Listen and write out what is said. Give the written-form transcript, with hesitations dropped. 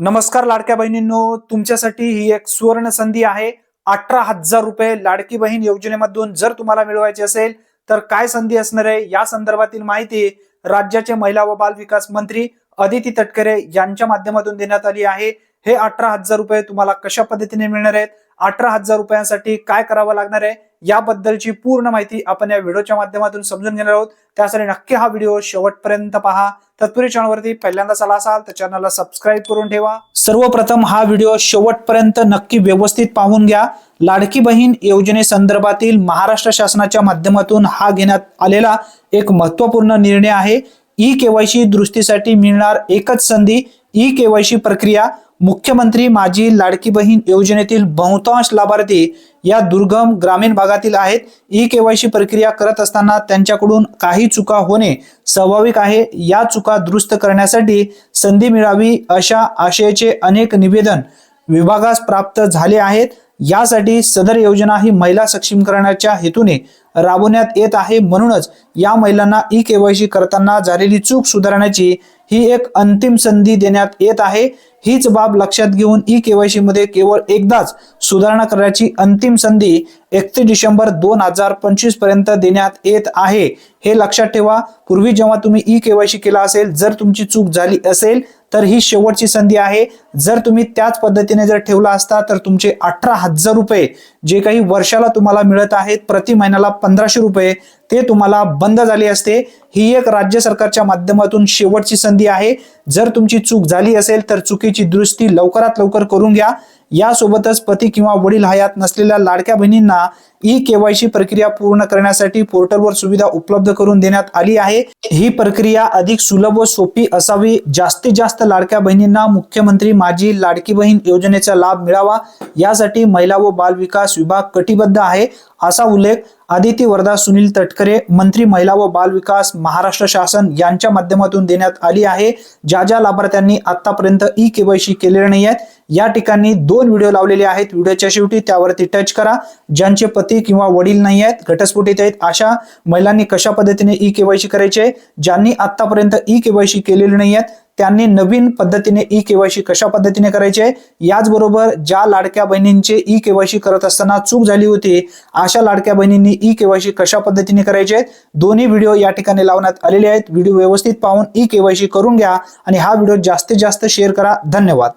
नमस्कार लाडक्या बहिणींनो, तुमच्यासाठी ही एक सुवर्ण संधी आहे। 18,000 रुपये लाडकी बहीण योजनेमधून जर तुम्हाला मिळवायचे असेल तर काय संधी असणार आहे या संदर्भातील माहिती राज्याचे महिला व बाल विकास मंत्री अदिती तटकरे यांच्या माध्यमातून देण्यात आली आहे। हे 18,000 रुपये तुम्हाला कशा पद्धतीने मिळणार आहेत, 18,000 रुपयांसाठी काय करावं लागणार आहे याबद्दलची पूर्ण माहिती आपण या व्हिडिओच्या माध्यमातून समजून घेणार आहोत। त्यासाठी नक्की हा व्हिडिओ शेवटपर्यंत पहा। तत्पूर्वी चॅनलवरती पहिल्यांदाच आला असाल तर चॅनलला सबस्क्राइब करून ठेवा। सर्वप्रथम हा व्हिडिओ शेवटपर्यंत नक्की व्यवस्थित पाहून घ्या। लाडकी बहीण योजनेसंदर्भातील महाराष्ट्र शासनाच्या माध्यमातून हा घेण्यात आलेला एक महत्त्वपूर्ण निर्णय आहे। ई-केवायसी दुरुस्तीसाठी मिळणार एकच संधी। ई-केवायसी प्रक्रिया मुख्यमंत्री माझी लाडकी बहीण योजनेतील बहुतांश लाभार्थी या दुर्गम ग्रामीण भागातील आहेत। ई-केवायसी प्रक्रिया करत असताना त्यांच्याकडून काही चुका होणे स्वाभाविक आहे। या चुका दुरुस्त करण्यासाठी संधी मिळावी अशा आशयाचे अनेक निवेदन विभागास प्राप्त झाले आहेत। यासाठी सदर योजना ही महिला सक्षमीकरणाच्या हेतूने राबवण्यात येत आहे। म्हणूनच या महिलांना ई-केवायसी करताना झालेली चूक सुधारण्याची ही एक अंतिम संधी देण्यात येत आहे। हीच बाब लक्षात घेऊन ई-केवायसी मध्ये केवळ एकदाच सुधारणा करण्याची अंतिम संधी 31 डिसेंबर 2025 पर्यंत देण्यात येत आहे। हे लक्षात ठेवा। पूर्वी जेव्हा तुम्ही ई-केवायसी केला असेल, जर तुमची चूक झाली असेल तर ही शेवटची संधी आहे। जर तुम्ही त्याच पद्धतीने जर ठेवला असता तर तुमचे 18,000 रुपये जे काही वर्षाला तुम्हाला मिळत आहेत, प्रति महिन्याला 1500 रुपये, ते तुम्हाला बंद झाले असते। ही एक राज्य सरकारच्या माध्यमातून शेवटची संधी आहे। जर तुमची चूक झाली असेल तर चुकीची दुरुस्ती लवकरात लवकर करून घ्या। यासोबतच पती किंवा वडील हयात नसलेल्या लाडक्या बहिणींना ई-केवायसी प्रक्रिया पूर्ण करण्यासाठी पोर्टलवर सुविधा उपलब्ध करून देण्यात आली आहे। ही प्रक्रिया अधिक सुलभ व सोपी असावी। जास्तीत जास्त लाडक्या बहिणींना मुख्यमंत्री माझी लाडकी बहीण योजनेचा लाभ मिळावा यासाठी महिला व बाल विकास विभाग कटिबद्ध आहे, असा उल्लेख अदिती वरदा सुनील तटकरे, मंत्री महिला व बाल विकास महाराष्ट्र शासन यांच्या माध्यमातून देण्यात आली आहे। ज्या लाभार्थ्यांनी आतापर्यंत ई-केवायसी केलेले नाही आहेत, या ठिकाणी 2 व्हिडिओ लावलेले आहेत। व्हिडिओच्या शेवटी त्यावरती टच करा। ज्यांचे पती किंवा वडील नाही आहेत, घटस्फोटित आहेत, अशा महिलांनी कशा पद्धतीने ई-केवायसी करायचे, ज्यांनी आतापर्यंत ई-केवायसी केलेले नाही आहेत त्यांनी नवीन पद्धतीने ई-केवायसी कशा पद्धतीने करायचे, याचबरोबर ज्या लाडक्या बहिणींचे ई-केवायसी करत असताना चूक झाली होती अशा लाडक्या बहिणींनी ई-केवायसी कशा पद्धतीने करायचे, दोन्ही व्हिडिओ या ठिकाणी लावण्यात आलेले आहेत। व्हिडिओ व्यवस्थित पाहून ई-केवायसी करून घ्या आणि हा व्हिडिओ जास्तीत जास्त शेअर करा। धन्यवाद।